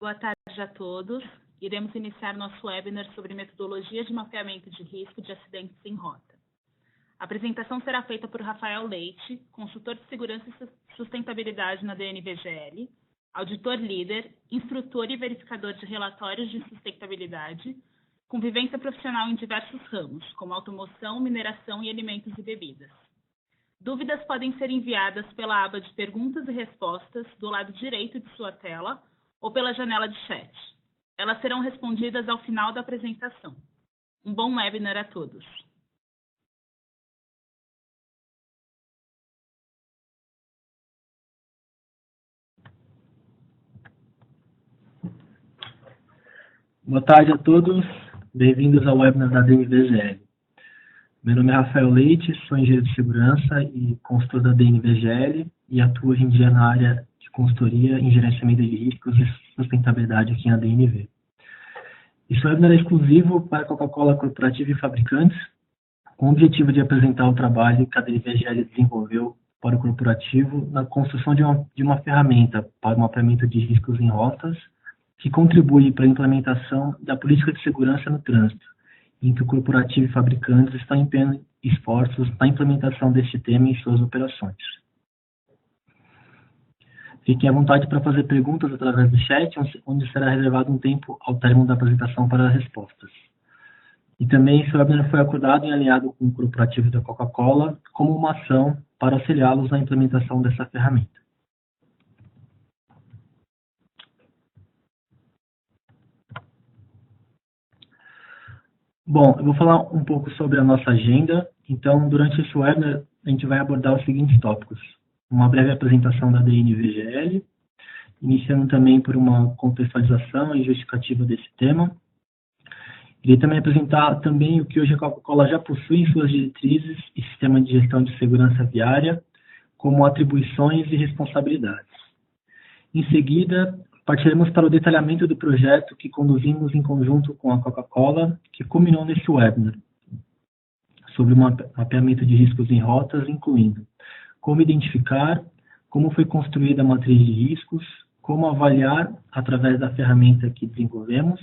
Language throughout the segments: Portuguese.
Boa tarde a todos. Iremos iniciar nosso webinar sobre metodologia de mapeamento de risco de acidentes em rota. A apresentação será feita por Rafael Leite, consultor de segurança e sustentabilidade na DNVGL, auditor líder, instrutor e verificador de relatórios de sustentabilidade, com vivência profissional em diversos ramos, como automoção, mineração e alimentos e bebidas. Dúvidas podem ser enviadas pela aba de perguntas e respostas do lado direito de sua tela ou pela janela de chat. Elas serão respondidas ao final da apresentação. Um bom webinar a todos. Boa tarde a todos, bem-vindos ao webinar da DNVGL. Meu nome é Rafael Leite, sou engenheiro de segurança e consultor da DNVGL e atuo hoje em dia na área de consultoria em gerenciamento de riscos e sustentabilidade aqui na DNV. Esse webinar é exclusivo para Coca-Cola Corporativa e Fabricantes, com o objetivo de apresentar o trabalho que a DNVGL desenvolveu para o corporativo na construção de uma ferramenta para o mapeamento de riscos em rotas, que contribui para a implementação da política de segurança no trânsito, em que o corporativo e fabricantes estão empenhando esforços na implementação deste tema em suas operações. Fiquem à vontade para fazer perguntas através do chat, onde será reservado um tempo ao término da apresentação para as respostas. E também esse webinar foi acordado e alinhado com o corporativo da Coca-Cola como uma ação para auxiliá-los na implementação dessa ferramenta. Bom, eu vou falar um pouco sobre a nossa agenda. Então, durante esse webinar, a gente vai abordar os seguintes tópicos. Uma breve apresentação da DNVGL, iniciando também por uma contextualização e justificativa desse tema. Irei também apresentar também o que hoje a Coca-Cola já possui em suas diretrizes e sistema de gestão de segurança viária, como atribuições e responsabilidades. Em seguida, partiremos para o detalhamento do projeto que conduzimos em conjunto com a Coca-Cola, que culminou neste webinar, sobre o mapeamento de riscos em rotas, incluindo como identificar, como foi construída a matriz de riscos, como avaliar através da ferramenta que desenvolvemos,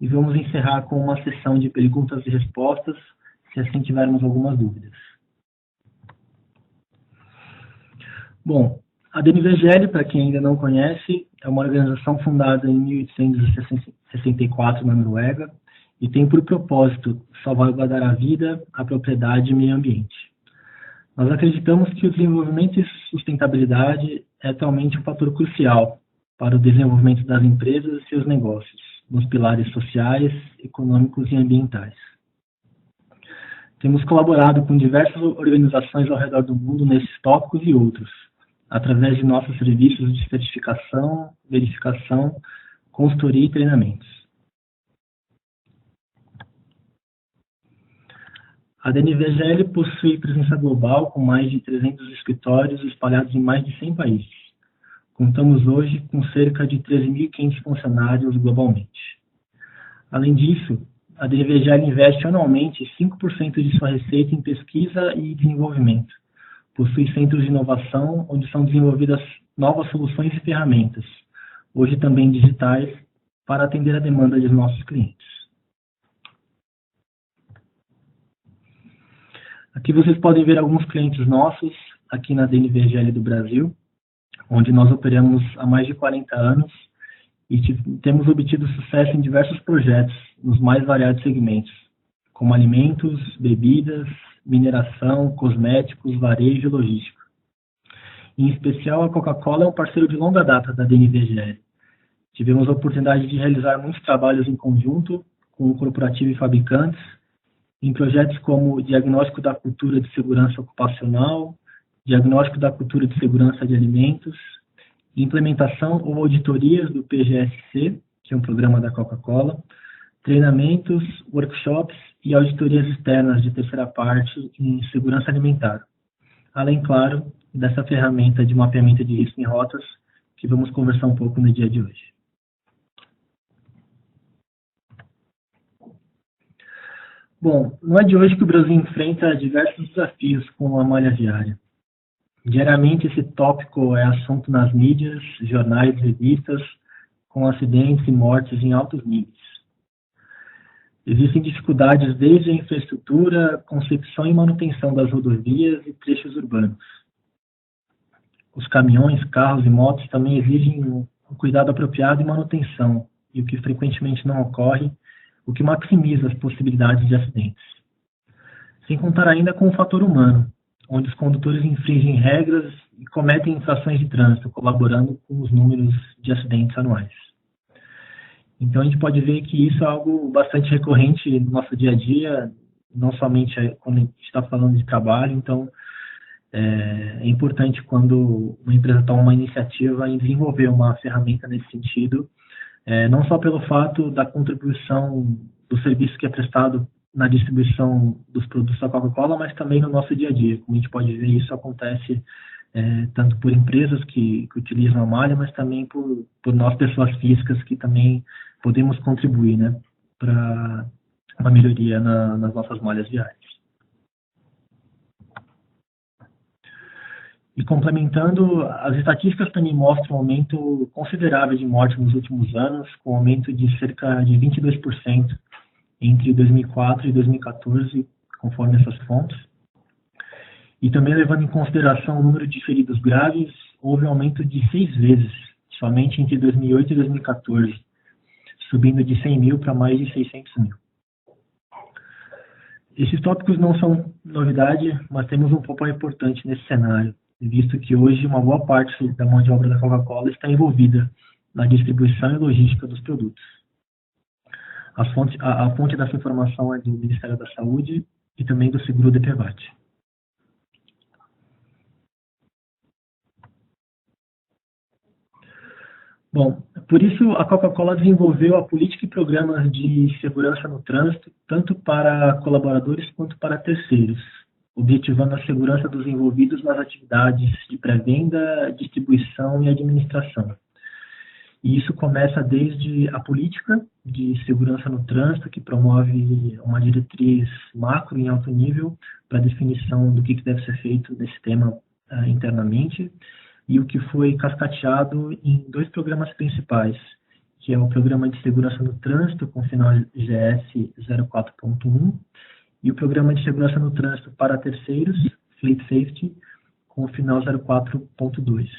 e vamos encerrar com uma sessão de perguntas e respostas, se assim tivermos algumas dúvidas. Bom, a DNVGL, para quem ainda não conhece, é uma organização fundada em 1864 na Noruega e tem por propósito salvaguardar a vida, a propriedade e o meio ambiente. Nós acreditamos que o desenvolvimento e sustentabilidade é atualmente um fator crucial para o desenvolvimento das empresas e seus negócios, nos pilares sociais, econômicos e ambientais. Temos colaborado com diversas organizações ao redor do mundo nesses tópicos e outros, através de nossos serviços de certificação, verificação, consultoria e treinamentos. A DNVGL possui presença global com mais de 300 escritórios espalhados em mais de 100 países. Contamos hoje com cerca de 13.500 funcionários globalmente. Além disso, a DNVGL investe anualmente 5% de sua receita em pesquisa e desenvolvimento. Possui centros de inovação, onde são desenvolvidas novas soluções e ferramentas, hoje também digitais, para atender a demanda de nossos clientes. Aqui vocês podem ver alguns clientes nossos, aqui na DNVGL do Brasil, onde nós operamos há mais de 40 anos e temos obtido sucesso em diversos projetos, nos mais variados segmentos, como alimentos, bebidas, mineração, cosméticos, varejo e logística. Em especial, a Coca-Cola é um parceiro de longa data da DNVGL. Tivemos a oportunidade de realizar muitos trabalhos em conjunto com o corporativo e fabricantes, em projetos como diagnóstico da cultura de segurança ocupacional, diagnóstico da cultura de segurança de alimentos, implementação ou auditorias do PGSC, que é um programa da Coca-Cola, treinamentos, workshops e auditorias externas de terceira parte em segurança alimentar. Além, claro, dessa ferramenta de mapeamento de risco em rotas, que vamos conversar um pouco no dia de hoje. Bom, não é de hoje que o Brasil enfrenta diversos desafios com a malha viária. Diariamente esse tópico é assunto nas mídias, jornais, revistas, com acidentes e mortes em altos níveis. Existem dificuldades desde a infraestrutura, concepção e manutenção das rodovias e trechos urbanos. Os caminhões, carros e motos também exigem um cuidado apropriado e manutenção, e o que frequentemente não ocorre, o que maximiza as possibilidades de acidentes. Sem contar ainda com o fator humano, onde os condutores infringem regras e cometem infrações de trânsito, colaborando com os números de acidentes anuais. Então, a gente pode ver que isso é algo bastante recorrente no nosso dia a dia, não somente quando a gente está falando de trabalho. Então, é importante quando uma empresa toma uma iniciativa em desenvolver uma ferramenta nesse sentido, não só pelo fato da contribuição do serviço que é prestado na distribuição dos produtos da Coca-Cola, mas também no nosso dia a dia. Como a gente pode ver, isso acontece tanto por empresas que utilizam a malha, mas também por nós, pessoas físicas, que também podemos contribuir, né, para uma melhoria nas nossas malhas viárias. E complementando, as estatísticas também mostram um aumento considerável de mortes nos últimos anos, com um aumento de cerca de 22% entre 2004 e 2014, conforme essas fontes. E também levando em consideração o número de feridos graves, houve um aumento de 6 vezes, somente entre 2008 e 2014, subindo de 100 mil para mais de 600 mil. Esses tópicos não são novidade, mas temos um papel importante nesse cenário, visto que hoje uma boa parte da mão de obra da Coca-Cola está envolvida na distribuição e logística dos produtos. A fonte dessa informação é do Ministério da Saúde e também do Seguro DPVAT. Bom, por isso a Coca-Cola desenvolveu a política e programas de segurança no trânsito, tanto para colaboradores quanto para terceiros, objetivando a segurança dos envolvidos nas atividades de pré-venda, distribuição e administração. E isso começa desde a política de segurança no trânsito, que promove uma diretriz macro em alto nível para a definição do que deve ser feito nesse tema internamente, e o que foi cascateado em 2 programas principais, que é o Programa de Segurança no Trânsito, com o final GS 04.1, e o Programa de Segurança no Trânsito para terceiros, Fleet Safety, com o final 04.2.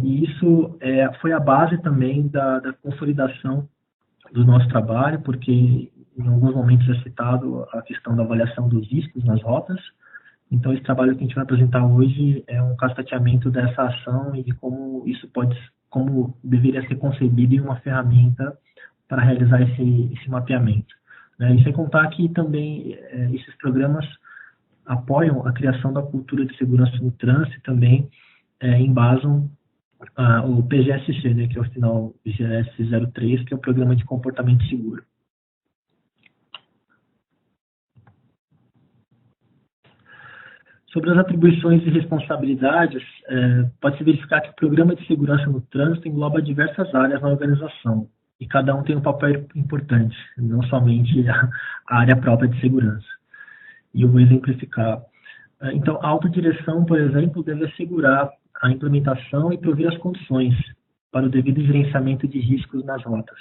E isso foi a base também da consolidação do nosso trabalho, porque em alguns momentos é citado a questão da avaliação dos riscos nas rotas. Então, esse trabalho que a gente vai apresentar hoje é um cascateamento dessa ação e de como deveria ser concebido em uma ferramenta para realizar esse mapeamento. E sem contar que também esses programas apoiam a criação da cultura de segurança no trânsito e também embasam o PGSC, né, que é o final GS03, que é o Programa de Comportamento Seguro. Sobre as atribuições e responsabilidades, pode-se verificar que o Programa de Segurança no Trânsito engloba diversas áreas na organização, e cada um tem um papel importante, não somente a área própria de segurança. E eu vou exemplificar. Então, a autodireção, por exemplo, deve assegurar a implementação e prover as condições para o devido gerenciamento de riscos nas rotas.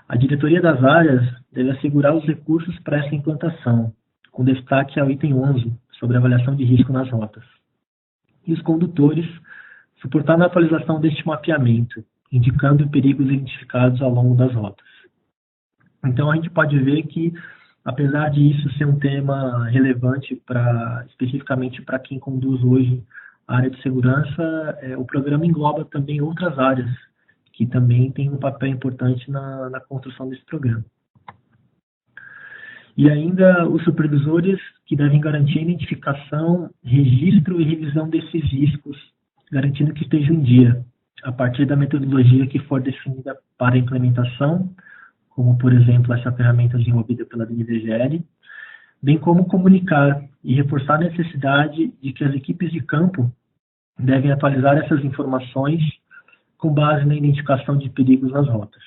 A diretoria das áreas deve assegurar os recursos para essa implantação, com destaque ao item 11, sobre avaliação de risco nas rotas. E os condutores suportar na atualização deste mapeamento, indicando perigos identificados ao longo das rotas. Então, a gente pode ver que, apesar de isso ser um tema relevante especificamente para quem conduz hoje a área de segurança, o programa engloba também outras áreas que também têm um papel importante na construção desse programa. E ainda os supervisores, que devem garantir a identificação, registro e revisão desses riscos, garantindo que estejam em dia, a partir da metodologia que for definida para a implementação, como, por exemplo, essa ferramenta desenvolvida pela DNVGL, bem como comunicar e reforçar a necessidade de que as equipes de campo devem atualizar essas informações com base na identificação de perigos nas rotas.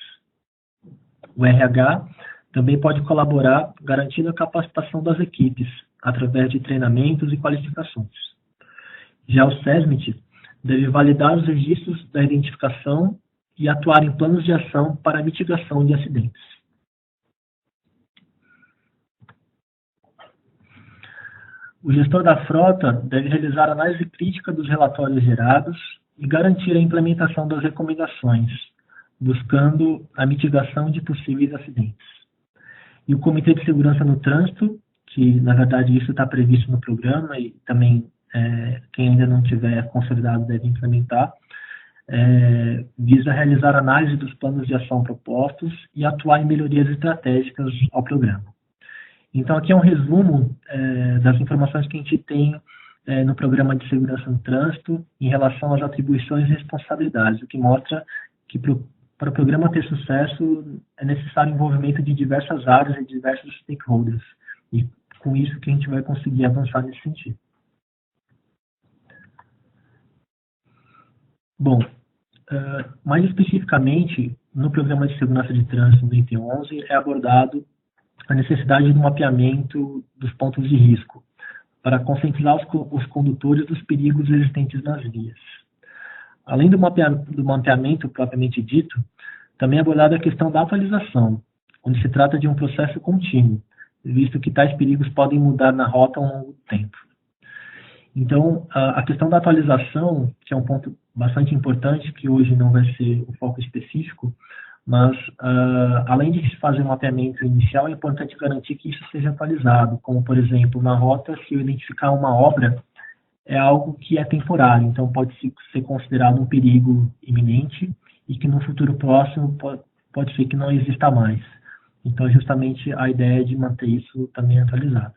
O RH também pode colaborar garantindo a capacitação das equipes, através de treinamentos e qualificações. Já o SESMIT deve validar os registros da identificação e atuar em planos de ação para a mitigação de acidentes. O gestor da frota deve realizar análise crítica dos relatórios gerados e garantir a implementação das recomendações, buscando a mitigação de possíveis acidentes. E o Comitê de Segurança no Trânsito, que na verdade isso está previsto no programa e também quem ainda não tiver consolidado deve implementar, visa realizar análise dos planos de ação propostos e atuar em melhorias estratégicas ao programa. Então, aqui é um resumo das informações que a gente tem no Programa de Segurança no Trânsito em relação às atribuições e responsabilidades, o que mostra que para o programa ter sucesso é necessário o envolvimento de diversas áreas e diversos stakeholders, e com isso que a gente vai conseguir avançar nesse sentido. Bom, mais especificamente, no Programa de Segurança de Trânsito 2011 é abordado a necessidade do mapeamento dos pontos de risco, para conscientizar os condutores dos perigos existentes nas vias. Além do mapeamento propriamente dito, também é abordada a questão da atualização, onde se trata de um processo contínuo, visto que tais perigos podem mudar na rota ao longo do tempo. Então, a questão da atualização, que é um ponto bastante importante, que hoje não vai ser o foco específico, mas, além de se fazer um mapeamento inicial, é importante garantir que isso seja atualizado, como, por exemplo, na rota, se eu identificar uma obra, é algo que é temporário, então pode ser considerado um perigo iminente e que no futuro próximo pode ser que não exista mais. Então, é justamente a ideia de manter isso também atualizado.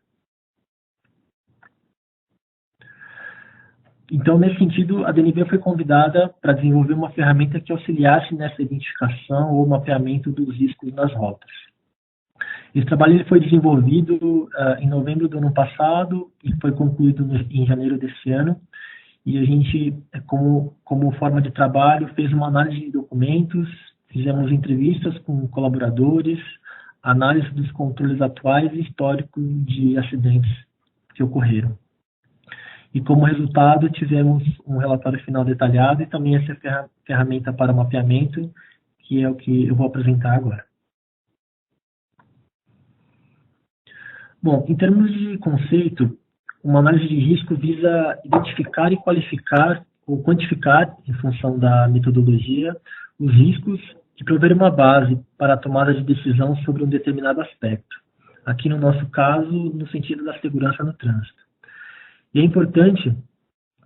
Então, nesse sentido, a DNV foi convidada para desenvolver uma ferramenta que auxiliasse nessa identificação ou mapeamento dos riscos nas rotas. Esse trabalho foi desenvolvido em novembro do ano passado e foi concluído em janeiro desse ano. E a gente, como forma de trabalho, fez uma análise de documentos, fizemos entrevistas com colaboradores, análise dos controles atuais e históricos de acidentes que ocorreram. E como resultado, tivemos um relatório final detalhado e também essa ferramenta para mapeamento, que é o que eu vou apresentar agora. Bom, em termos de conceito, uma análise de risco visa identificar e qualificar ou quantificar, em função da metodologia, os riscos e prover uma base para a tomada de decisão sobre um determinado aspecto. Aqui no nosso caso, no sentido da segurança no trânsito. E é importante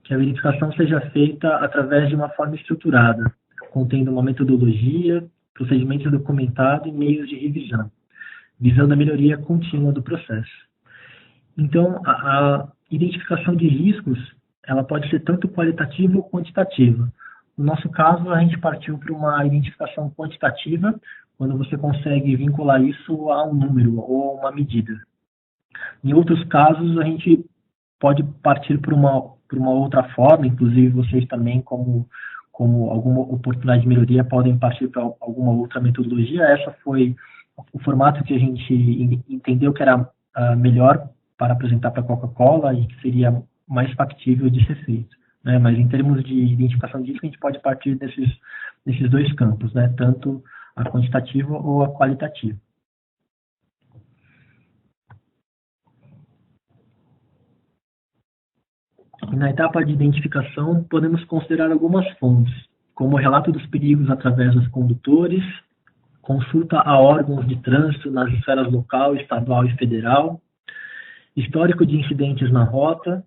que a verificação seja feita através de uma forma estruturada, contendo uma metodologia, procedimentos documentados e meios de revisão, visando a melhoria contínua do processo. Então, a identificação de riscos, ela pode ser tanto qualitativa ou quantitativa. No nosso caso, a gente partiu para uma identificação quantitativa, quando você consegue vincular isso a um número ou uma medida. Em outros casos, a gente pode partir por uma outra forma, inclusive vocês também, como alguma oportunidade de melhoria, podem partir para alguma outra metodologia. Essa foi o formato que a gente entendeu que era melhor para apresentar para a Coca-Cola e que seria mais factível de ser feito. Né? Mas em termos de identificação disso, a gente pode partir desses dois campos, né? Tanto a quantitativa ou a qualitativa. E na etapa de identificação, podemos considerar algumas fontes, como o relato dos perigos através dos condutores, consulta a órgãos de trânsito nas esferas local, estadual e federal, histórico de incidentes na rota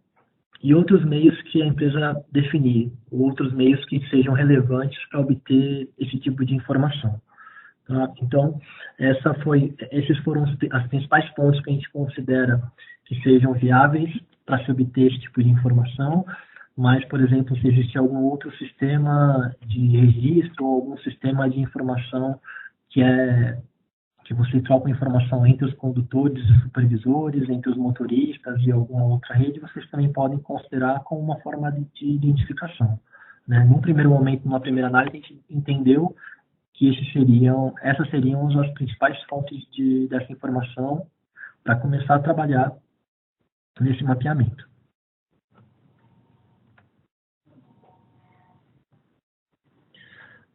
e outros meios que a empresa definir, outros meios que sejam relevantes para obter esse tipo de informação. Tá? Então, esses foram as principais fontes que a gente considera que sejam viáveis para se obter esse tipo de informação, mas, por exemplo, se existe algum outro sistema de registro ou algum sistema de informação que você troca informação entre os condutores e supervisores, entre os motoristas e alguma outra rede, vocês também podem considerar como uma forma de identificação. Né? Num primeiro momento, numa primeira análise, a gente entendeu que essas seriam as principais fontes dessa informação para começar a trabalhar nesse mapeamento.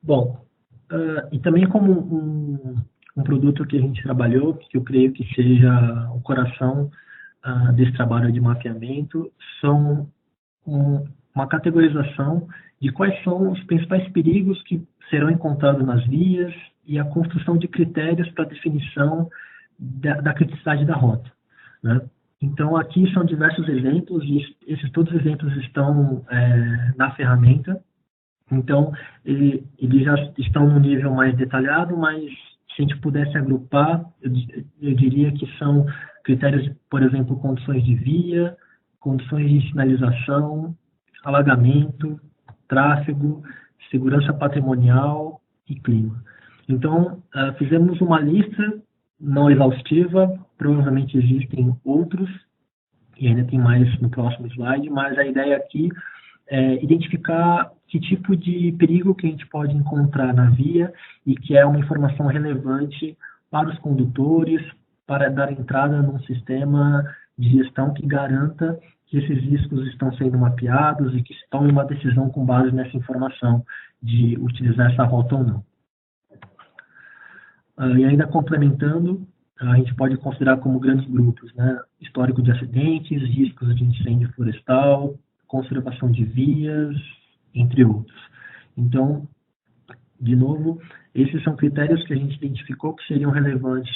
Bom, E também como um produto que a gente trabalhou, que eu creio que seja o coração desse trabalho de mapeamento, são uma categorização de quais são os principais perigos que serão encontrados nas vias e a construção de critérios para definição da criticidade da rota, né? Então, aqui são diversos exemplos, e todos os exemplos estão na ferramenta. Então, eles já estão no nível mais detalhado, mas se a gente pudesse agrupar, eu diria que são critérios, por exemplo, condições de via, condições de sinalização, alagamento, tráfego, segurança patrimonial e clima. Então, fizemos uma lista não exaustiva, provavelmente existem outros, e ainda tem mais no próximo slide, mas a ideia aqui é identificar que tipo de perigo que a gente pode encontrar na via e que é uma informação relevante para os condutores, para dar entrada num sistema de gestão que garanta que esses riscos estão sendo mapeados e que se tome uma decisão com base nessa informação de utilizar essa rota ou não. E ainda complementando, a gente pode considerar como grandes grupos, né? Histórico de acidentes, riscos de incêndio florestal, conservação de vias, entre outros. Então, de novo, esses são critérios que a gente identificou que seriam relevantes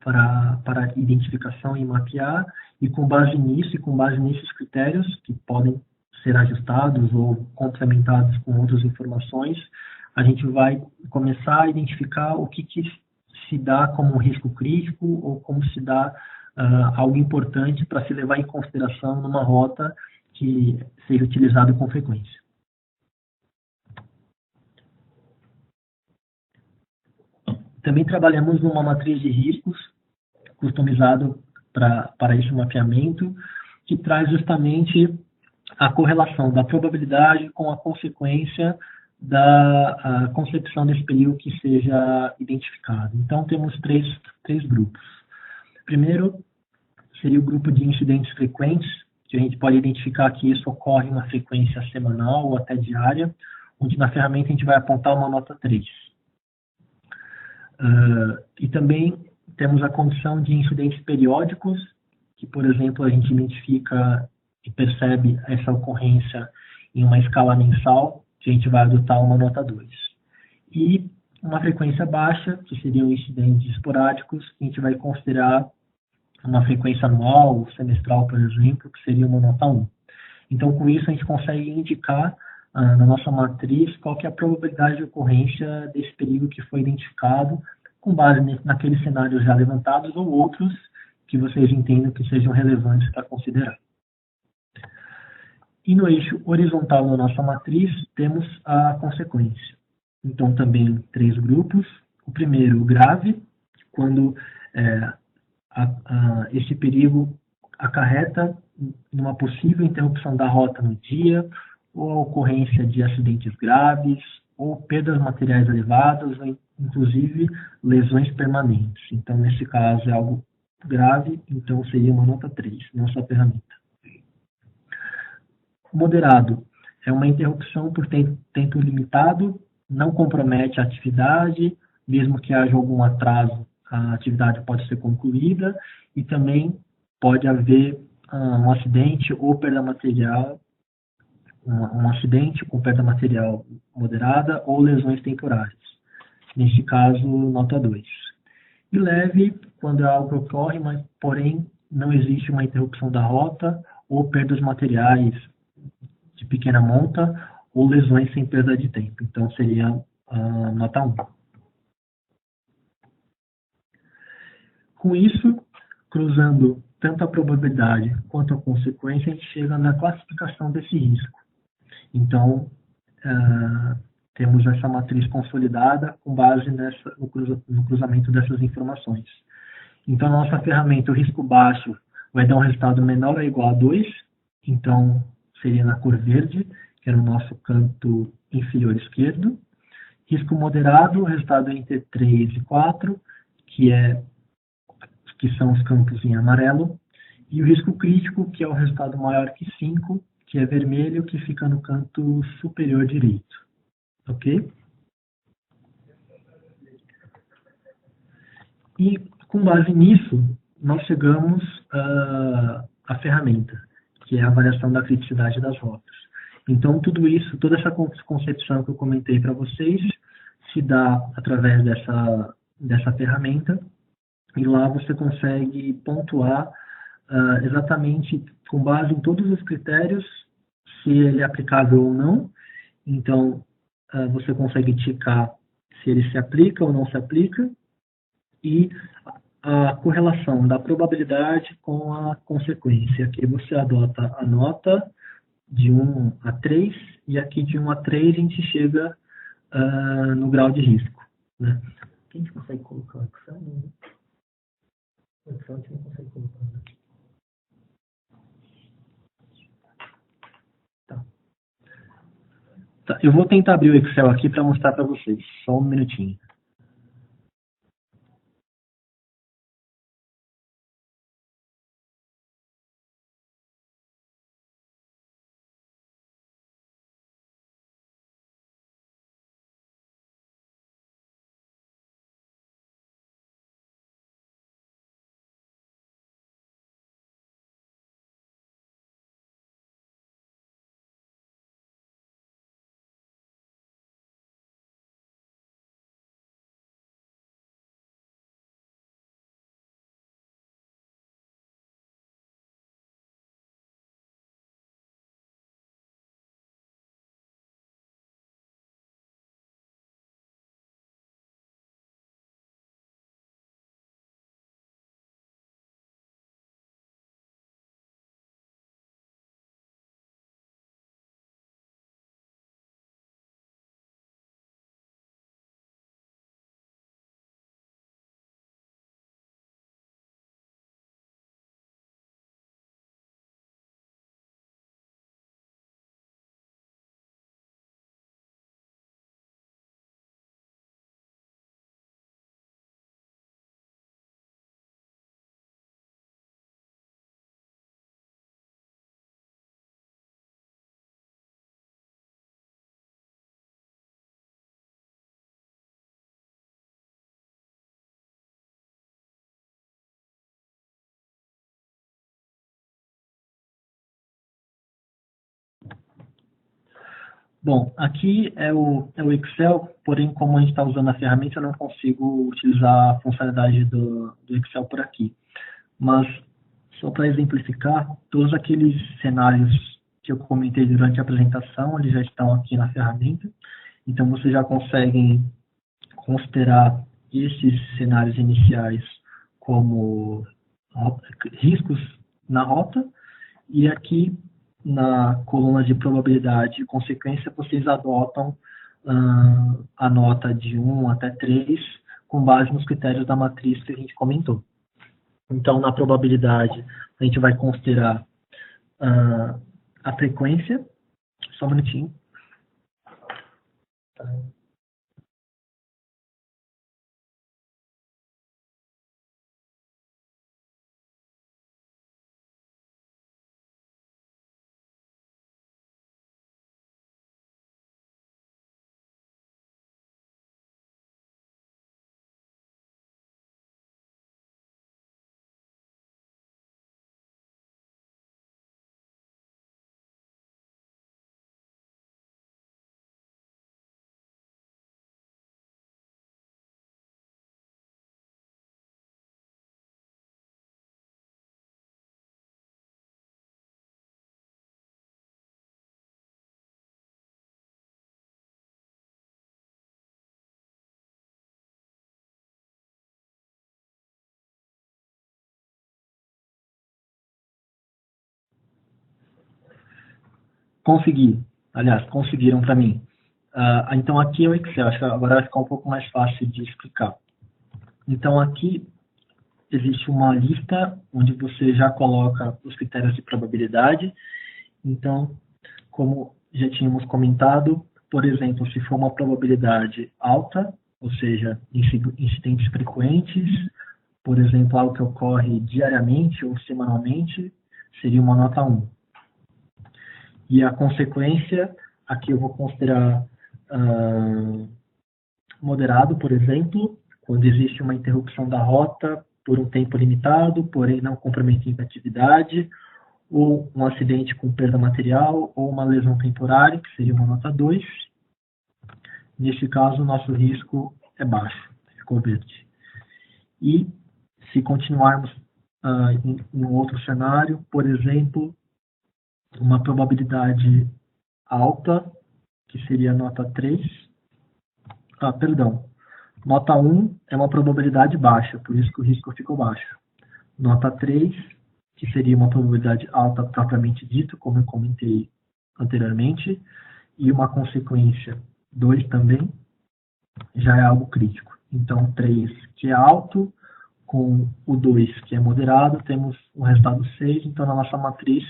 para identificação e mapear, e com base nisso e com base nesses critérios, que podem ser ajustados ou complementados com outras informações, a gente vai começar a identificar o que se dá como um risco crítico ou como se dá algo importante para se levar em consideração numa rota que seja utilizada com frequência. Também trabalhamos numa matriz de riscos customizado para esse mapeamento, que traz justamente a correlação da probabilidade com a consequência da concepção desse perigo que seja identificado. Então, temos três grupos. Primeiro, seria o grupo de incidentes frequentes, que a gente pode identificar que isso ocorre em uma frequência semanal ou até diária, onde na ferramenta a gente vai apontar uma nota 3. E também temos a condição de incidentes periódicos, que, por exemplo, a gente identifica e percebe essa ocorrência em uma escala mensal, que a gente vai adotar uma nota 2. E uma frequência baixa, que seriam incidentes esporádicos, que a gente vai considerar uma frequência anual ou semestral, por exemplo, que seria uma nota 1. Então, com isso, a gente consegue indicar na nossa matriz qual que é a probabilidade de ocorrência desse perigo que foi identificado, com base naqueles cenários já levantados ou outros que vocês entendam que sejam relevantes para considerar. E no eixo horizontal da nossa matriz, temos a consequência. Então, também 3 grupos. O primeiro, o grave, quando esse perigo acarreta numa possível interrupção da rota no dia, ou a ocorrência de acidentes graves, ou perdas materiais elevadas, ou inclusive lesões permanentes. Então, nesse caso, é algo grave, então seria uma nota 3, nossa ferramenta. Moderado é uma interrupção por tempo limitado, não compromete a atividade, mesmo que haja algum atraso, a atividade pode ser concluída, e também pode haver um acidente ou perda material, um acidente com perda material moderada ou lesões temporárias. Neste caso, nota 2. E leve, quando é algo que ocorre, mas porém não existe uma interrupção da rota ou perdas materiais de pequena monta ou lesões sem perda de tempo. Então, seria a nota 1. Com isso, cruzando tanto a probabilidade quanto a consequência, a gente chega na classificação desse risco. Então, temos essa matriz consolidada com base no cruzamento dessas informações. Então, a nossa ferramenta, o risco baixo, vai dar um resultado menor ou igual a 2, então seria na cor verde, que era o nosso canto inferior esquerdo. Risco moderado, o resultado é entre 3 e 4, que são os campos em amarelo. E o risco crítico, que é o resultado maior que 5, que é vermelho, que fica no canto superior direito. Ok? E, com base nisso, nós chegamos à ferramenta, que é a avaliação da criticidade das rotas. Então, tudo isso, toda essa concepção que eu comentei para vocês, se dá através dessa ferramenta, e lá você consegue pontuar exatamente com base em todos os critérios, se ele é aplicável ou não. Então, você consegue ticar se ele se aplica ou não se aplica, e a correlação da probabilidade com a consequência. Aqui você adota a nota de 1 a 3, e aqui de 1 a 3 a gente chega no grau de risco. Né? A gente consegue colocar o Excel? O Excel a gente não consegue colocar. Né? Tá, eu vou tentar abrir o Excel aqui para mostrar para vocês. Só um minutinho. Bom, aqui é o Excel, porém, como a gente está usando a ferramenta, eu não consigo utilizar a funcionalidade do Excel por aqui. Mas, só para exemplificar, todos aqueles cenários que eu comentei durante a apresentação, eles já estão aqui na ferramenta. Então, vocês já conseguem considerar esses cenários iniciais como riscos na rota, e aqui na coluna de probabilidade e consequência, vocês adotam a nota de 1 até 3 com base nos critérios da matriz que a gente comentou. Então, na probabilidade, a gente vai considerar a frequência. Só um minutinho. Tá. Consegui. Aliás, conseguiram para mim. Então, aqui é o Excel. Acho que agora vai ficar um pouco mais fácil de explicar. Então, aqui existe uma lista onde você já coloca os critérios de probabilidade. Então, como já tínhamos comentado, por exemplo, se for uma probabilidade alta, ou seja, incidentes frequentes, por exemplo, algo que ocorre diariamente ou semanalmente, seria uma nota 1. E a consequência, aqui eu vou considerar moderado, por exemplo, quando existe uma interrupção da rota por um tempo limitado, porém não comprometendo a atividade, ou um acidente com perda material, ou uma lesão temporária, que seria uma nota 2. Neste caso, o nosso risco é baixo, ficou verde. E se continuarmos em um outro cenário, por exemplo, uma probabilidade alta, que seria nota 3. Nota 1 é uma probabilidade baixa, por isso que o risco ficou baixo. Nota 3, que seria uma probabilidade alta propriamente dito, como eu comentei anteriormente, e uma consequência 2 também, já é algo crítico. Então, 3, que é alto, com o 2, que é moderado, temos o resultado 6, então na nossa matriz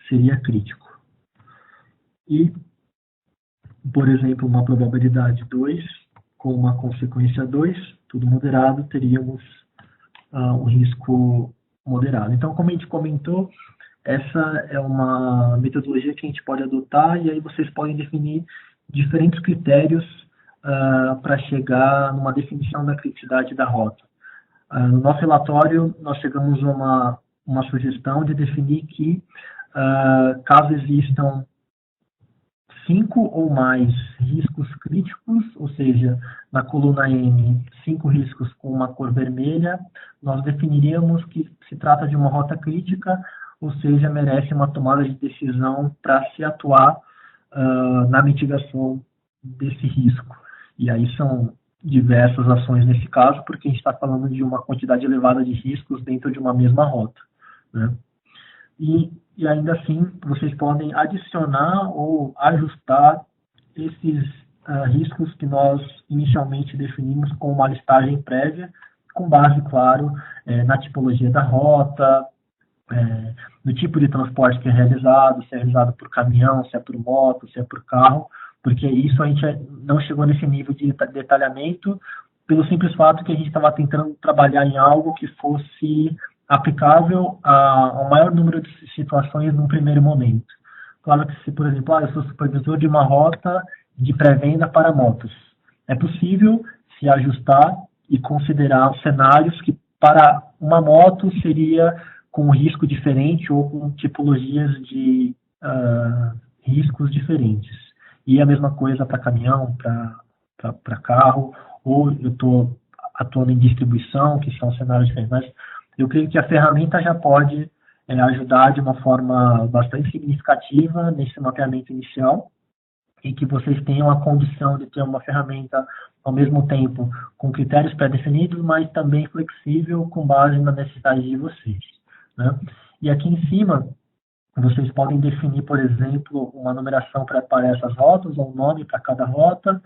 seria crítico. E, por exemplo, uma probabilidade 2, com uma consequência 2, tudo moderado, teríamos um risco moderado. Então, como a gente comentou, essa é uma metodologia que a gente pode adotar e aí vocês podem definir diferentes critérios para chegar numa definição da criticidade da rota. No nosso relatório, nós chegamos a uma sugestão de definir que, caso existam 5 ou mais riscos críticos, ou seja, na coluna M, 5 riscos com uma cor vermelha, nós definiríamos que se trata de uma rota crítica, ou seja, merece uma tomada de decisão para se atuar na mitigação desse risco. E aí são diversas ações nesse caso, porque a gente está falando de uma quantidade elevada de riscos dentro de uma mesma rota, né? E ainda assim, vocês podem adicionar ou ajustar esses riscos que nós inicialmente definimos com uma listagem prévia, com base, claro, na tipologia da rota, no tipo de transporte que é realizado, se é realizado por caminhão, se é por moto, se é por carro, porque isso a gente não chegou nesse nível de detalhamento pelo simples fato que a gente estava tentando trabalhar em algo que fosse aplicável ao maior número de situações num primeiro momento. Claro que se, por exemplo, eu sou supervisor de uma rota de pré-venda para motos, é possível se ajustar e considerar cenários que para uma moto seria com um risco diferente ou com tipologias de riscos diferentes. E a mesma coisa para caminhão, para carro, ou eu estou atuando em distribuição, que são cenários diferentes. Mas eu creio que a ferramenta já pode ajudar de uma forma bastante significativa nesse mapeamento inicial e que vocês tenham a condição de ter uma ferramenta, ao mesmo tempo, com critérios pré-definidos, mas também flexível com base na necessidade de vocês, né? E aqui em cima, vocês podem definir, por exemplo, uma numeração para essas rotas, ou um nome para cada rota,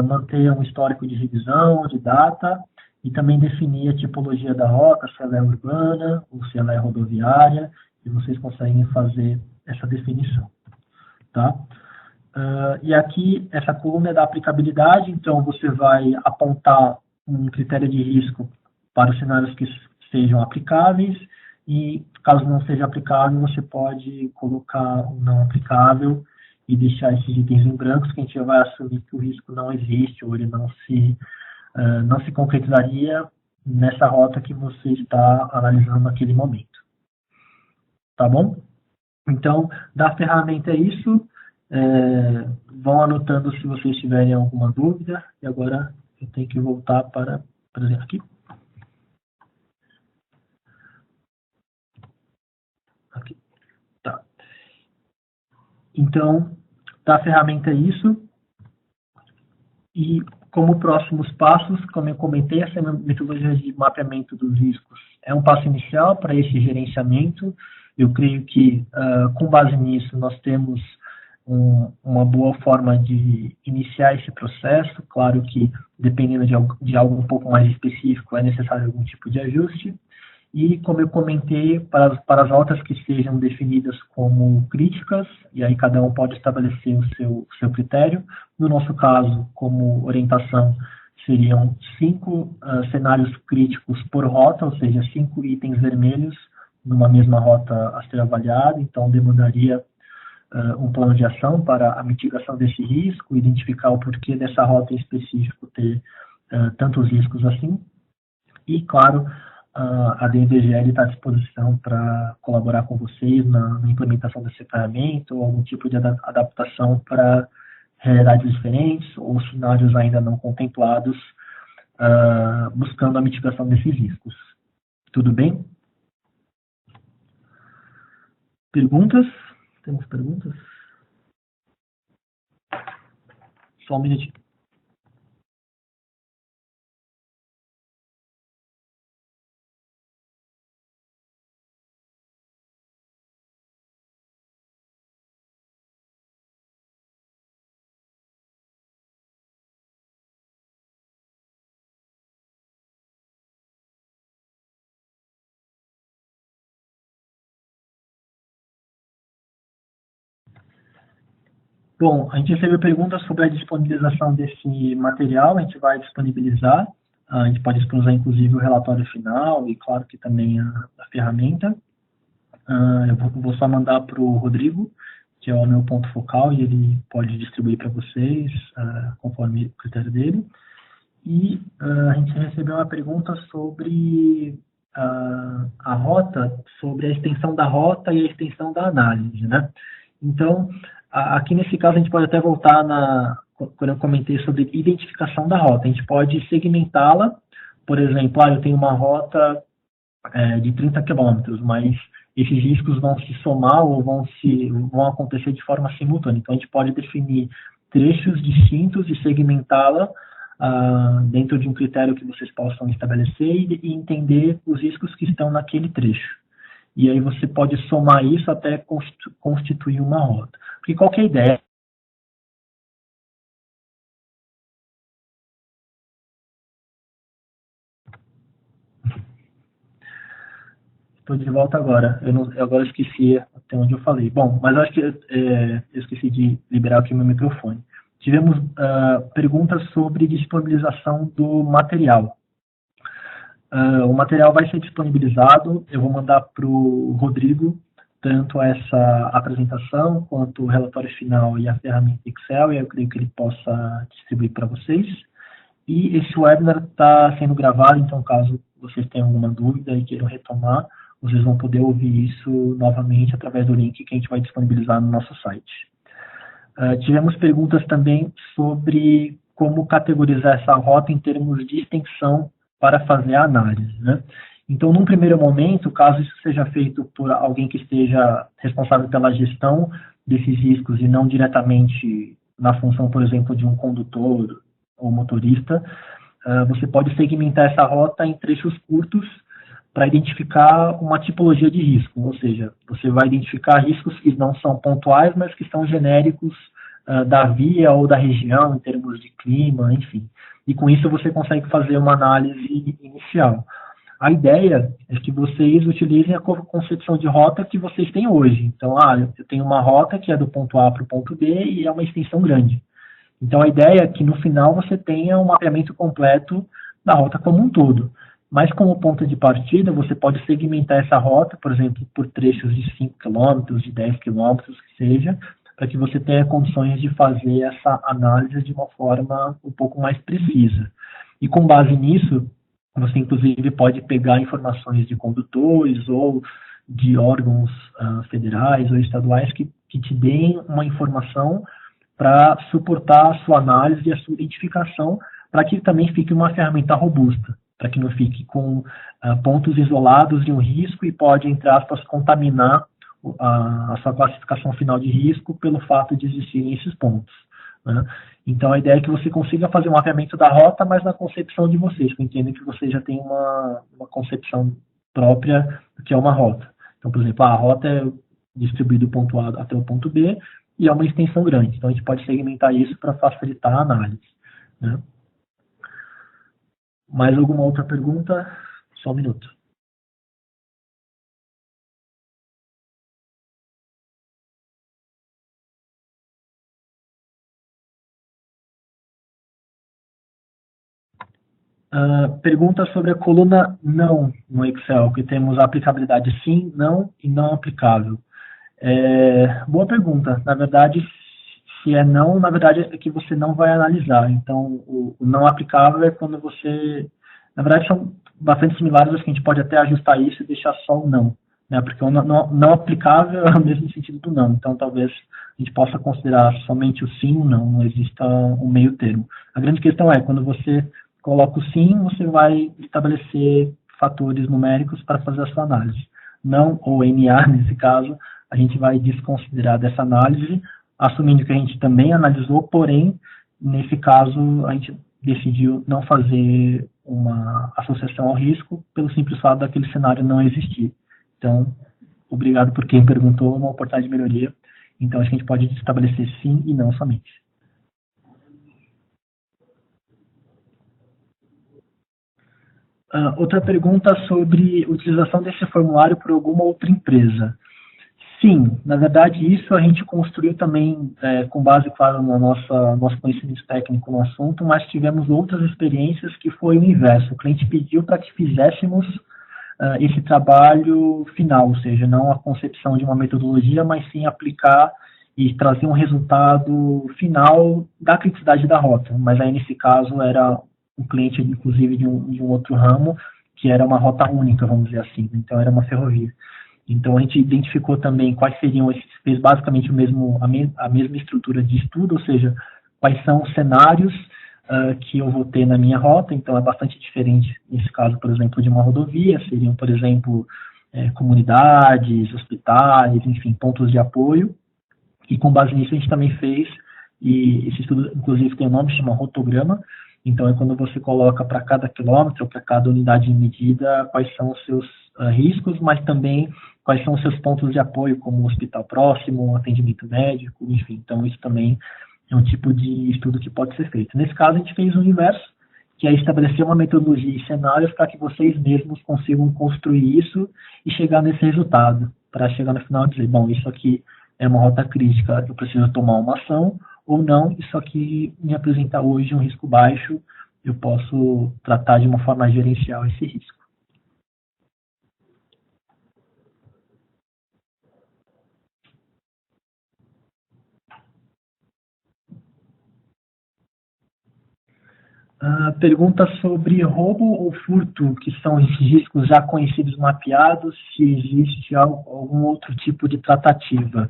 manter um histórico de revisão, de data, e também definir a tipologia da rota, se ela é urbana ou se ela é rodoviária, e vocês conseguem fazer essa definição, tá? E aqui, essa coluna é da aplicabilidade, então você vai apontar um critério de risco para os cenários que sejam aplicáveis, e caso não seja aplicável, você pode colocar um não aplicável e deixar esses itens em brancos, que a gente vai assumir que o risco não existe, ou ele não se concretizaria nessa rota que você está analisando naquele momento. Tá bom? Então, da ferramenta é isso. Vão anotando se vocês tiverem alguma dúvida. E agora eu tenho que voltar para, por exemplo, aqui. Aqui. Tá. Então, da ferramenta é isso. E como próximos passos, como eu comentei, essa metodologia de mapeamento dos riscos é um passo inicial para esse gerenciamento. Eu creio que, com base nisso, nós temos uma boa forma de iniciar esse processo. Claro que, dependendo de algo um pouco mais específico, é necessário algum tipo de ajuste. E, como eu comentei, para as rotas que sejam definidas como críticas, e aí cada um pode estabelecer o seu critério. No nosso caso, como orientação, seriam 5 cenários críticos por rota, ou seja, 5 itens vermelhos numa mesma rota a ser avaliada. Então, demandaria um plano de ação para a mitigação desse risco, identificar o porquê dessa rota em específico ter tantos riscos assim. E, claro, a DNVGL está à disposição para colaborar com vocês na implementação desse ferramenta ou algum tipo de adaptação para realidades diferentes ou cenários ainda não contemplados, buscando a mitigação desses riscos. Tudo bem? Perguntas? Temos perguntas? Só um minutinho. Bom, a gente recebeu perguntas sobre a disponibilização desse material, a gente vai disponibilizar, a gente pode disponibilizar inclusive o relatório final e claro que também a ferramenta. Eu vou só mandar para o Rodrigo, que é o meu ponto focal, e ele pode distribuir para vocês conforme o critério dele. E a gente recebeu uma pergunta sobre a rota, sobre a extensão da rota e a extensão da análise, né? Então, aqui nesse caso a gente pode até voltar quando eu comentei sobre identificação da rota. A gente pode segmentá-la, por exemplo, eu tenho uma rota de 30 quilômetros, mas esses riscos vão se somar ou vão acontecer de forma simultânea. Então, a gente pode definir trechos distintos e segmentá-la dentro de um critério que vocês possam estabelecer e entender os riscos que estão naquele trecho. E aí você pode somar isso até constituir uma rota. Porque qual que é a ideia? Estou de volta agora. Eu agora esqueci até onde eu falei. Bom, mas eu acho que eu esqueci de liberar aqui o meu microfone. Tivemos perguntas sobre disponibilização do material. O material vai ser disponibilizado, eu vou mandar para o Rodrigo tanto essa apresentação quanto o relatório final e a ferramenta Excel, e eu creio que ele possa distribuir para vocês. E esse webinar está sendo gravado, então caso vocês tenham alguma dúvida e queiram retomar, vocês vão poder ouvir isso novamente através do link que a gente vai disponibilizar no nosso site. Tivemos perguntas também sobre como categorizar essa rota em termos de extensão para fazer a análise, né? Então, num primeiro momento, caso isso seja feito por alguém que esteja responsável pela gestão desses riscos e não diretamente na função, por exemplo, de um condutor ou motorista, você pode segmentar essa rota em trechos curtos para identificar uma tipologia de risco, ou seja, você vai identificar riscos que não são pontuais, mas que são genéricos da via ou da região, em termos de clima, enfim. E com isso você consegue fazer uma análise inicial. A ideia é que vocês utilizem a concepção de rota que vocês têm hoje. Então, eu tenho uma rota que é do ponto A para o ponto B e é uma extensão grande. Então, a ideia é que no final você tenha um mapeamento completo da rota como um todo. Mas como ponto de partida, você pode segmentar essa rota, por exemplo, por trechos de 5 km, de 10 km, que seja, para que você tenha condições de fazer essa análise de uma forma um pouco mais precisa. E com base nisso, você inclusive pode pegar informações de condutores ou de órgãos federais ou estaduais que te deem uma informação para suportar a sua análise e a sua identificação, para que também fique uma ferramenta robusta, para que não fique com pontos isolados de um risco e pode, entre aspas, contaminar a sua classificação final de risco pelo fato de existirem esses pontos, né? Então, a ideia é que você consiga fazer um mapeamento da rota, mas na concepção de vocês, que eu entendo que vocês já têm uma concepção própria do que é uma rota. Então, por exemplo, a rota é distribuída do ponto A até o ponto B e é uma extensão grande. Então, a gente pode segmentar isso para facilitar a análise, né? Mais alguma outra pergunta? Só um minuto. Pergunta sobre a coluna não no Excel, que temos a aplicabilidade sim, não e não aplicável. Boa pergunta. Na verdade, Se é não, na verdade é que você não vai analisar. Então, o não aplicável é quando você... Na verdade, são bastante similares, acho que a gente pode até ajustar isso e deixar só o não, né? Porque o não aplicável é o mesmo sentido do não. Então, talvez a gente possa considerar somente o sim ou não exista um meio termo. A grande questão é, quando você coloca o sim, você vai estabelecer fatores numéricos para fazer a sua análise. Não, ou NA, nesse caso, a gente vai desconsiderar dessa análise, assumindo que a gente também analisou, porém, nesse caso, a gente decidiu não fazer uma associação ao risco pelo simples fato daquele cenário não existir. Então, obrigado por quem perguntou, uma oportunidade de melhoria. Então, acho que a gente pode estabelecer sim e não somente. Outra pergunta sobre utilização desse formulário por alguma outra empresa. Sim, na verdade isso a gente construiu também com base, claro, no nosso conhecimento técnico no assunto, mas tivemos outras experiências que foi o inverso. O cliente pediu para que fizéssemos esse trabalho final, ou seja, não a concepção de uma metodologia, mas sim aplicar e trazer um resultado final da criticidade da rota. Mas aí nesse caso era um cliente, inclusive, de um outro ramo, que era uma rota única, vamos dizer assim, então era uma ferrovia. Então, a gente identificou também quais seriam fez basicamente a mesma estrutura de estudo, ou seja, quais são os cenários que eu vou ter na minha rota. Então, é bastante diferente, nesse caso, por exemplo, de uma rodovia. Seriam, por exemplo, comunidades, hospitais, enfim, pontos de apoio. E com base nisso, a gente também fez, e esse estudo, inclusive, tem um nome, chama rotograma. Então, é quando você coloca para cada quilômetro, para cada unidade de medida, quais são os seus riscos, mas também quais são os seus pontos de apoio, como um hospital próximo, um atendimento médico, enfim. Então, isso também é um tipo de estudo que pode ser feito. Nesse caso, a gente fez o inverso, que é estabelecer uma metodologia e cenários para que vocês mesmos consigam construir isso e chegar nesse resultado, para chegar no final e dizer, bom, isso aqui é uma rota crítica, eu preciso tomar uma ação, ou não, isso aqui me apresenta hoje um risco baixo, eu posso tratar de uma forma gerencial esse risco. Pergunta sobre roubo ou furto, que são esses riscos já conhecidos, mapeados, se existe algum outro tipo de tratativa.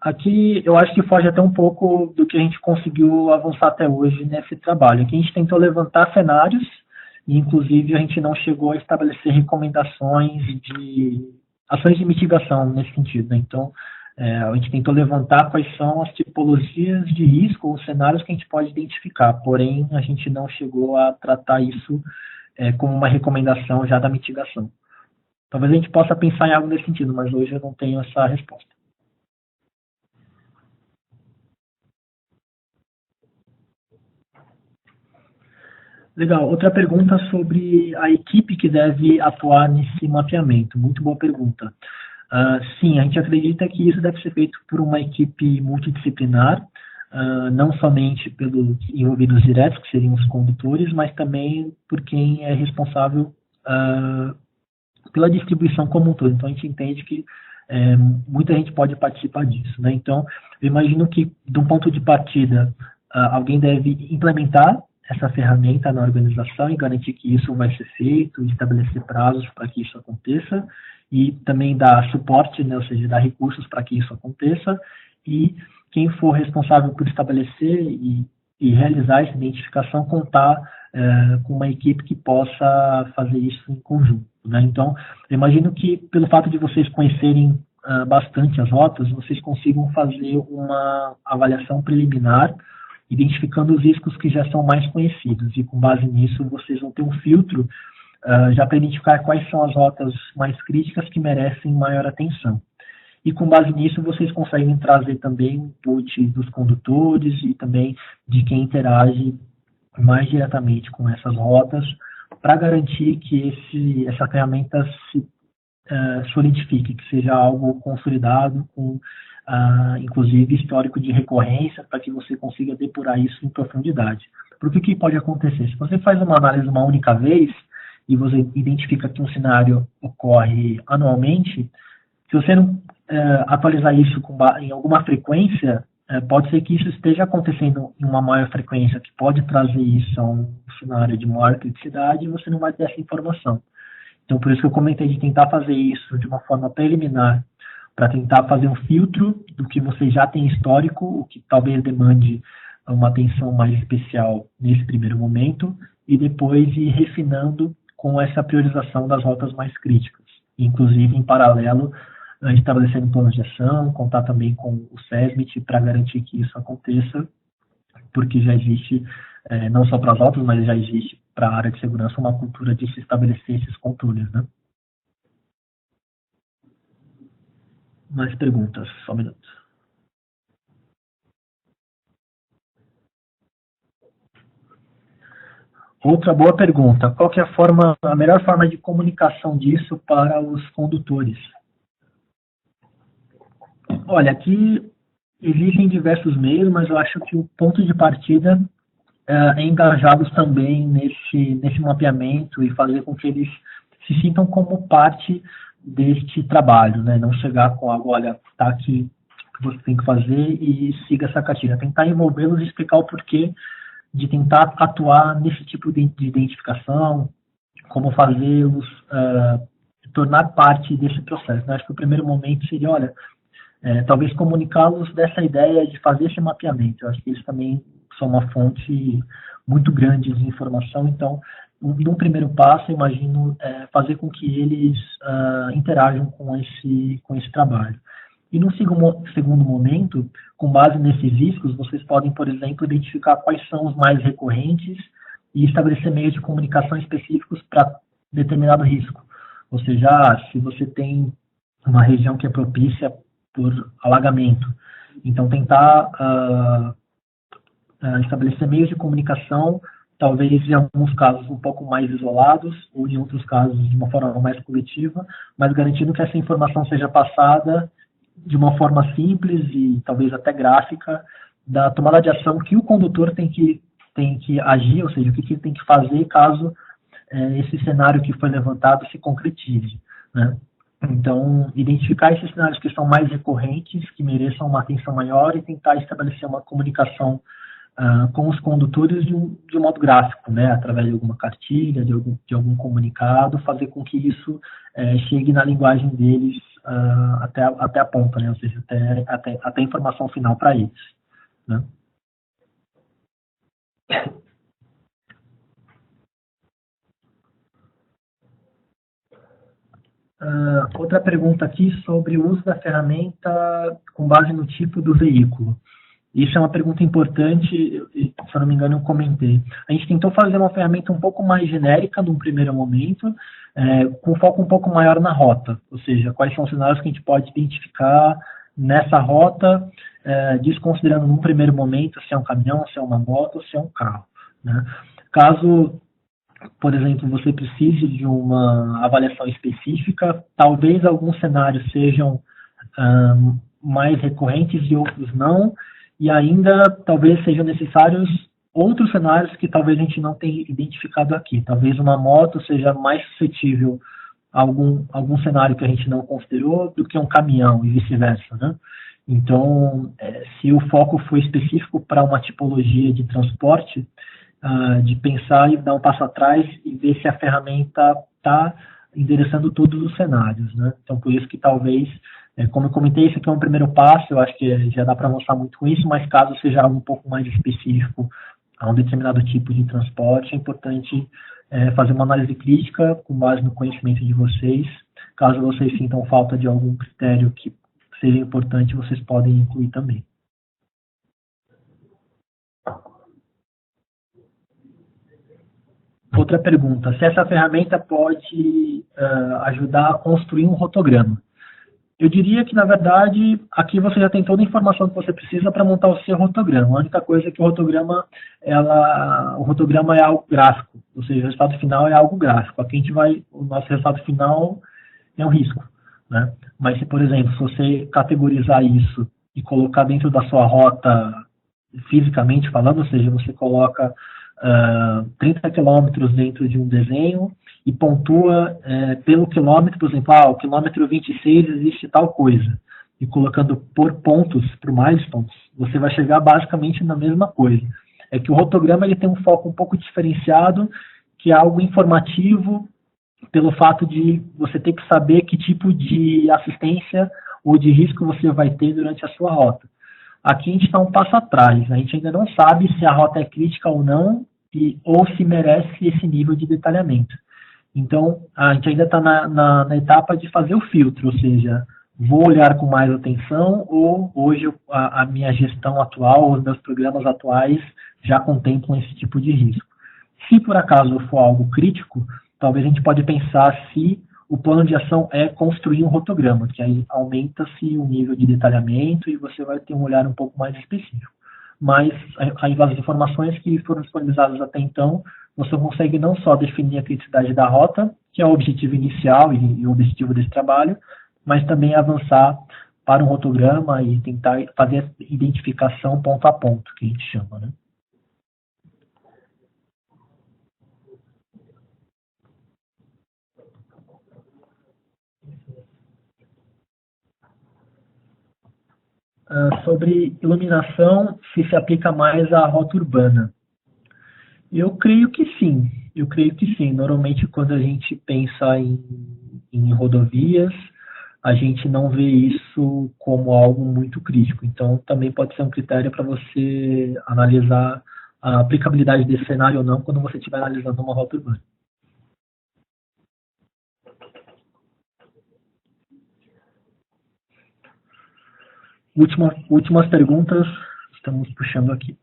Aqui eu acho que foge até um pouco do que a gente conseguiu avançar até hoje nesse trabalho. Aqui a gente tentou levantar cenários e, inclusive, a gente não chegou a estabelecer recomendações de ações de mitigação nesse sentido, né? Então, a gente tentou levantar quais são as tipologias de risco ou cenários que a gente pode identificar, porém, a gente não chegou a tratar isso como uma recomendação já da mitigação. Talvez a gente possa pensar em algo nesse sentido, mas hoje eu não tenho essa resposta. Legal. Outra pergunta sobre a equipe que deve atuar nesse mapeamento. Muito boa pergunta. Sim, a gente acredita que isso deve ser feito por uma equipe multidisciplinar, não somente pelos envolvidos diretos, que seriam os condutores, mas também por quem é responsável pela distribuição como um todo. Então, a gente entende que muita gente pode participar disso, né? Então, eu imagino que, de um ponto de partida, alguém deve implementar essa ferramenta na organização e garantir que isso vai ser feito, estabelecer prazos para que isso aconteça e também dar suporte, né, ou seja, dar recursos para que isso aconteça, e quem for responsável por estabelecer e realizar essa identificação contar com uma equipe que possa fazer isso em conjunto, né? Então, eu imagino que pelo fato de vocês conhecerem bastante as rotas, vocês consigam fazer uma avaliação preliminar identificando os riscos que já são mais conhecidos, e com base nisso vocês vão ter um filtro já para identificar quais são as rotas mais críticas que merecem maior atenção. E com base nisso vocês conseguem trazer também o input dos condutores e também de quem interage mais diretamente com essas rotas, para garantir que essa ferramenta se solidifique, que seja algo consolidado com inclusive histórico de recorrência, para que você consiga depurar isso em profundidade. Porque o que pode acontecer? Se você faz uma análise uma única vez e você identifica que um cenário ocorre anualmente, se você não atualizar isso em alguma frequência, pode ser que isso esteja acontecendo em uma maior frequência, que pode trazer isso a um cenário de maior criticidade e você não vai ter essa informação. Então, por isso que eu comentei de tentar fazer isso de uma forma preliminar, para tentar fazer um filtro do que você já tem histórico, o que talvez demande uma atenção mais especial nesse primeiro momento, e depois ir refinando com essa priorização das rotas mais críticas. Inclusive, em paralelo, estabelecendo planos de ação, contar também com o SESMIT para garantir que isso aconteça, porque já existe, não só para as rotas, mas já existe para a área de segurança uma cultura de se estabelecer esses controles, né? Mais perguntas? Só um minuto. Outra boa pergunta. Qual que é a melhor forma de comunicação disso para os condutores? Olha, aqui existem diversos meios, mas eu acho que o ponto de partida é engajá-los também nesse mapeamento e fazer com que eles se sintam como parte deste trabalho, né? Não chegar com algo, olha, está aqui o que você tem que fazer e siga essa cartilha. Tentar envolvê-los e explicar o porquê de tentar atuar nesse tipo de identificação, como fazê-los tornar parte desse processo, né? Acho que o primeiro momento seria, olha, talvez comunicá-los dessa ideia de fazer esse mapeamento. Eu acho que eles também são uma fonte muito grande de informação, então, num primeiro passo, imagino fazer com que eles interajam com esse trabalho. E num segundo momento, com base nesses riscos, vocês podem, por exemplo, identificar quais são os mais recorrentes e estabelecer meios de comunicação específicos para determinado risco. Ou seja, se você tem uma região que é propícia por alagamento, então tentar estabelecer meios de comunicação, talvez em alguns casos um pouco mais isolados, ou em outros casos de uma forma mais coletiva, mas garantindo que essa informação seja passada de uma forma simples e talvez até gráfica da tomada de ação que o condutor tem que agir, ou seja, o que ele tem que fazer caso esse cenário que foi levantado se concretize, né? Então, identificar esses cenários que são mais recorrentes, que mereçam uma atenção maior e tentar estabelecer uma comunicação com os condutores de um modo gráfico, né? Através de alguma cartilha, de algum comunicado, fazer com que isso chegue na linguagem deles até a ponta, né? Ou seja, até a informação final para eles, né? Outra pergunta aqui sobre o uso da ferramenta com base no tipo do veículo. Isso é uma pergunta importante, se eu não me engano eu comentei. A gente tentou fazer uma ferramenta um pouco mais genérica num primeiro momento, com foco um pouco maior na rota, ou seja, quais são os cenários que a gente pode identificar nessa rota, desconsiderando num primeiro momento se é um caminhão, se é uma moto ou se é um carro, né? Caso, por exemplo, você precise de uma avaliação específica, talvez alguns cenários sejam mais recorrentes e outros não, e ainda talvez sejam necessários outros cenários que talvez a gente não tenha identificado aqui. Talvez uma moto seja mais suscetível a algum cenário que a gente não considerou do que um caminhão e vice-versa, né? Então, se o foco for específico para uma tipologia de transporte, de pensar e dar um passo atrás e ver se a ferramenta está endereçando todos os cenários, né? Então, por isso que talvez, como eu comentei, isso aqui é um primeiro passo, eu acho que já dá para avançar muito com isso, mas caso seja algo um pouco mais específico a um determinado tipo de transporte, é importante fazer uma análise crítica com base no conhecimento de vocês. Caso vocês sintam falta de algum critério que seja importante, vocês podem incluir também. Outra pergunta, se essa ferramenta pode ajudar a construir um rotograma. Eu diria que, na verdade, aqui você já tem toda a informação que você precisa para montar o seu rotograma. A única coisa é que o rotograma é algo gráfico, ou seja, o resultado final é algo gráfico. Aqui o nosso resultado final é um risco, né? Mas se, por exemplo, se você categorizar isso e colocar dentro da sua rota, fisicamente falando, ou seja, você coloca 30 quilômetros dentro de um desenho e pontua pelo quilômetro, por exemplo, o quilômetro 26 existe tal coisa, e colocando por pontos, por milestones, você vai chegar basicamente na mesma coisa. É que o rotograma ele tem um foco um pouco diferenciado, que é algo informativo, pelo fato de você ter que saber que tipo de assistência ou de risco você vai ter durante a sua rota. Aqui a gente está um passo atrás, a gente ainda não sabe se a rota é crítica ou não, ou se merece esse nível de detalhamento. Então, a gente ainda está na etapa de fazer o filtro, ou seja, vou olhar com mais atenção ou hoje a minha gestão atual, os meus programas atuais já contemplam esse tipo de risco. Se por acaso for algo crítico, talvez a gente pode pensar se o plano de ação é construir um rotograma, que aí aumenta-se o nível de detalhamento e você vai ter um olhar um pouco mais específico. Mas as informações que foram disponibilizadas até então, você consegue não só definir a criticidade da rota, que é o objetivo inicial e o objetivo desse trabalho, mas também avançar para um rotograma e tentar fazer a identificação ponto a ponto, que a gente chama, né? Sobre iluminação, se aplica mais à rota urbana. Eu creio que sim, Normalmente, quando a gente pensa em rodovias, a gente não vê isso como algo muito crítico. Então, também pode ser um critério para você analisar a aplicabilidade desse cenário ou não quando você estiver analisando uma rota urbana. Últimas perguntas, estamos puxando aqui.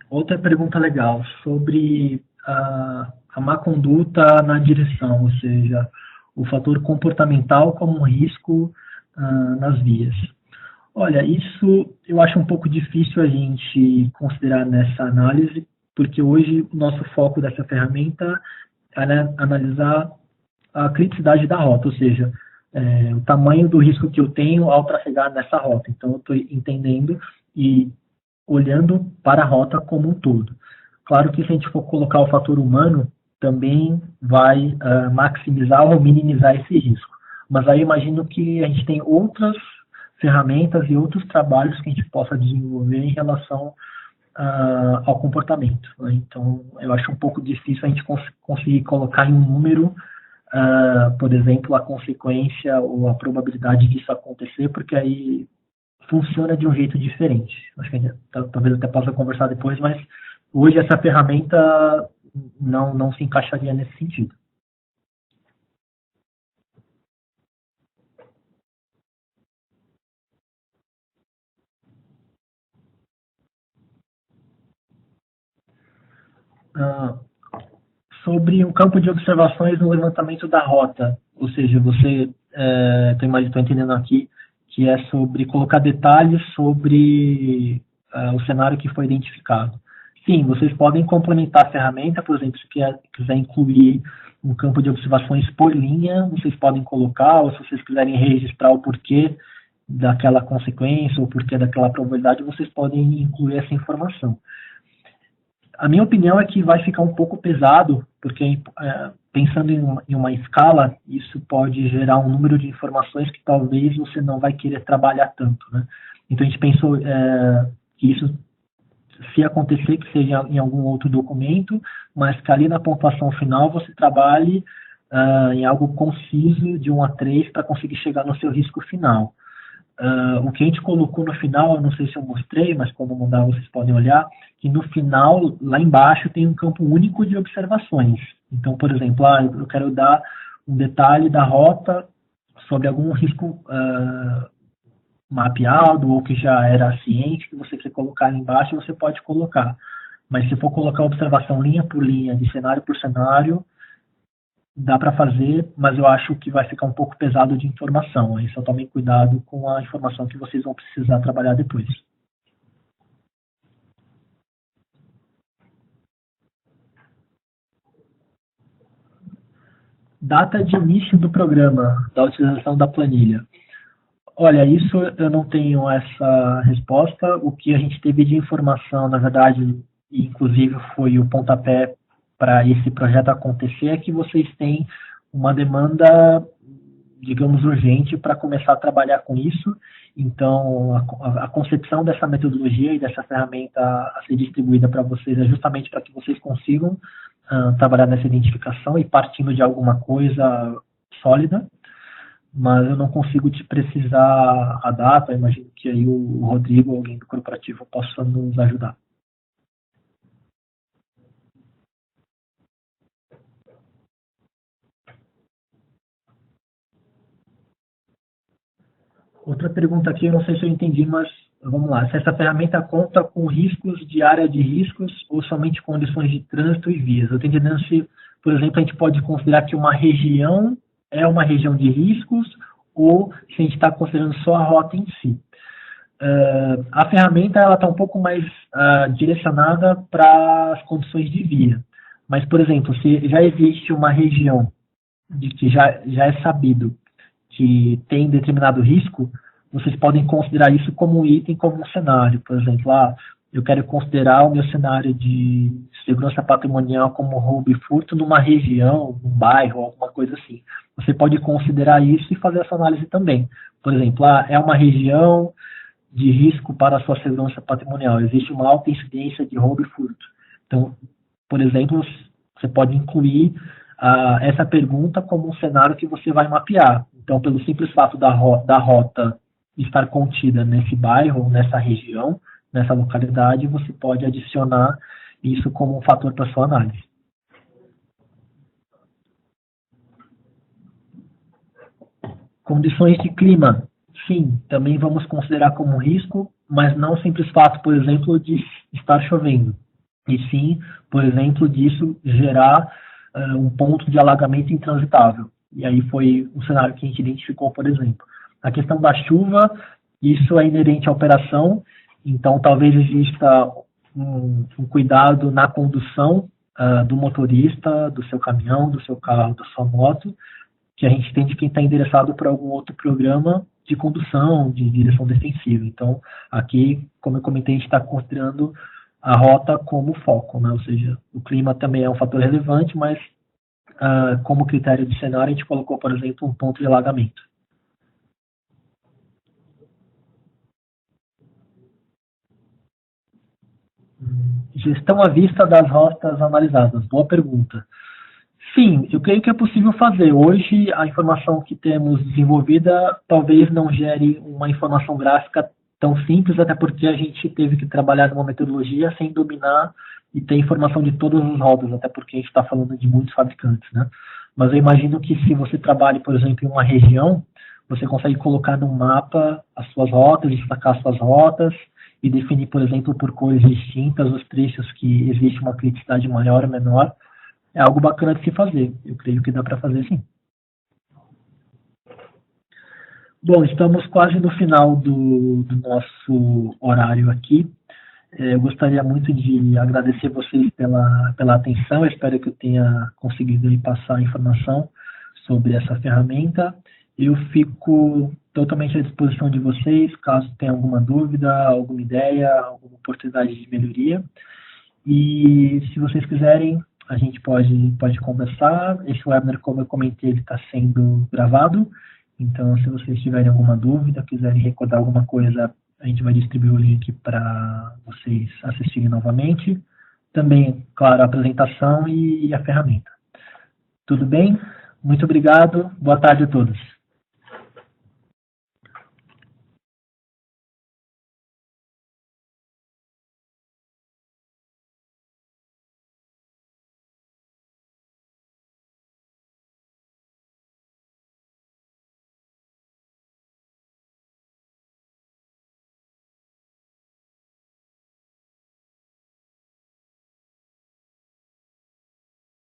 Outra pergunta legal, sobre a má conduta na direção, ou seja, o fator comportamental como um risco nas vias. Olha, isso eu acho um pouco difícil a gente considerar nessa análise, porque hoje o nosso foco dessa ferramenta é analisar a criticidade da rota, ou seja, o tamanho do risco que eu tenho ao trafegar nessa rota. Então, eu estou entendendo e olhando para a rota como um todo. Claro que se a gente for colocar o fator humano, também vai maximizar ou minimizar esse risco. Mas aí eu imagino que a gente tem outras ferramentas e outros trabalhos que a gente possa desenvolver em relação ao comportamento, né? Então, eu acho um pouco difícil a gente conseguir colocar em um número, por exemplo, a consequência ou a probabilidade disso acontecer, porque aí funciona de um jeito diferente. Acho que a gente talvez até possa conversar depois, mas hoje essa ferramenta não se encaixaria nesse sentido. Sobre um campo de observações no levantamento da rota, ou seja, você, estou entendendo aqui, que é sobre colocar detalhes sobre o cenário que foi identificado. Sim, vocês podem complementar a ferramenta, por exemplo, se quiser incluir um campo de observações por linha, vocês podem colocar, ou se vocês quiserem registrar o porquê daquela consequência ou o porquê daquela probabilidade, vocês podem incluir essa informação. A minha opinião é que vai ficar um pouco pesado, porque pensando em uma escala, isso pode gerar um número de informações que talvez você não vai querer trabalhar tanto, né? Então a gente pensou que isso, se acontecer, que seja em algum outro documento, mas que ali na pontuação final você trabalhe em algo conciso de 1 a 3 para conseguir chegar no seu risco final. O que a gente colocou no final, eu não sei se eu mostrei, mas quando mandar vocês podem olhar, que no final, lá embaixo, tem um campo único de observações. Então, por exemplo, eu quero dar um detalhe da rota sobre algum risco mapeado ou que já era ciente, que você quer colocar ali embaixo, você pode colocar. Mas se for colocar observação linha por linha, de cenário por cenário, dá para fazer, mas eu acho que vai ficar um pouco pesado de informação. Aí só tomem cuidado com a informação que vocês vão precisar trabalhar depois. Data de início do programa, da utilização da planilha. Olha, isso eu não tenho essa resposta. O que a gente teve de informação, na verdade, e inclusive foi o pontapé para esse projeto acontecer, é que vocês têm uma demanda, digamos, urgente para começar a trabalhar com isso. Então, a concepção dessa metodologia e dessa ferramenta a ser distribuída para vocês é justamente para que vocês consigam trabalhar nessa identificação e partindo de alguma coisa sólida, mas eu não consigo te precisar a data. Eu imagino que aí o Rodrigo, alguém do corporativo, possa nos ajudar. Outra pergunta aqui, eu não sei se eu entendi, mas vamos lá. Se essa ferramenta conta com riscos de área de riscos ou somente condições de trânsito e vias? Eu estou entendendo se, por exemplo, a gente pode considerar que uma região é uma região de riscos ou se a gente está considerando só a rota em si. A ferramenta ela está um pouco mais direcionada para as condições de via. Mas, por exemplo, se já existe uma região de que já é sabido que tem determinado risco, vocês podem considerar isso como um item, como um cenário. Por exemplo, eu quero considerar o meu cenário de segurança patrimonial como roubo e furto numa região, num bairro, alguma coisa assim. Você pode considerar isso e fazer essa análise também. Por exemplo, é uma região de risco para a sua segurança patrimonial. Existe uma alta incidência de roubo e furto. Então, por exemplo, você pode incluir essa pergunta como um cenário que você vai mapear. Então, pelo simples fato da rota estar contida nesse bairro, nessa região, nessa localidade, você pode adicionar isso como um fator para sua análise. Condições de clima. Sim, também vamos considerar como risco, mas não o simples fato, por exemplo, de estar chovendo. E sim, por exemplo, disso gerar um ponto de alagamento intransitável. E aí foi um cenário que a gente identificou, por exemplo. A questão da chuva, isso é inerente à operação, então talvez exista um cuidado na condução do motorista, do seu caminhão, do seu carro, da sua moto, que a gente entende que está endereçado para algum outro programa de condução, de direção defensiva. Então, aqui, como eu comentei, a gente está considerando a rota como foco, né? Ou seja, o clima também é um fator relevante, mas como critério de cenário a gente colocou, por exemplo, um ponto de alagamento. Gestão à vista das rotas analisadas. Boa pergunta. Sim, eu creio que é possível fazer. Hoje, a informação que temos desenvolvida talvez não gere uma informação gráfica tão simples, até porque a gente teve que trabalhar numa metodologia sem dominar e ter informação de todas as rotas, até porque a gente está falando de muitos fabricantes, né? Mas eu imagino que se você trabalhe, por exemplo, em uma região, você consegue colocar no mapa as suas rotas, destacar as suas rotas e definir, por exemplo, por cores distintas os trechos que existe uma criticidade maior ou menor. É algo bacana de se fazer. Eu creio que dá para fazer sim. Bom, estamos quase no final do nosso horário aqui. Eu gostaria muito de agradecer vocês pela atenção. Eu espero que eu tenha conseguido passar a informação sobre essa ferramenta. Eu fico totalmente à disposição de vocês, caso tenha alguma dúvida, alguma ideia, alguma oportunidade de melhoria. E se vocês quiserem, a gente pode conversar. Esse webinar, como eu comentei, ele está sendo gravado. Então, se vocês tiverem alguma dúvida, quiserem recordar alguma coisa, a gente vai distribuir o link para vocês assistirem novamente. Também, claro, a apresentação e a ferramenta. Tudo bem? Muito obrigado. Boa tarde a todos.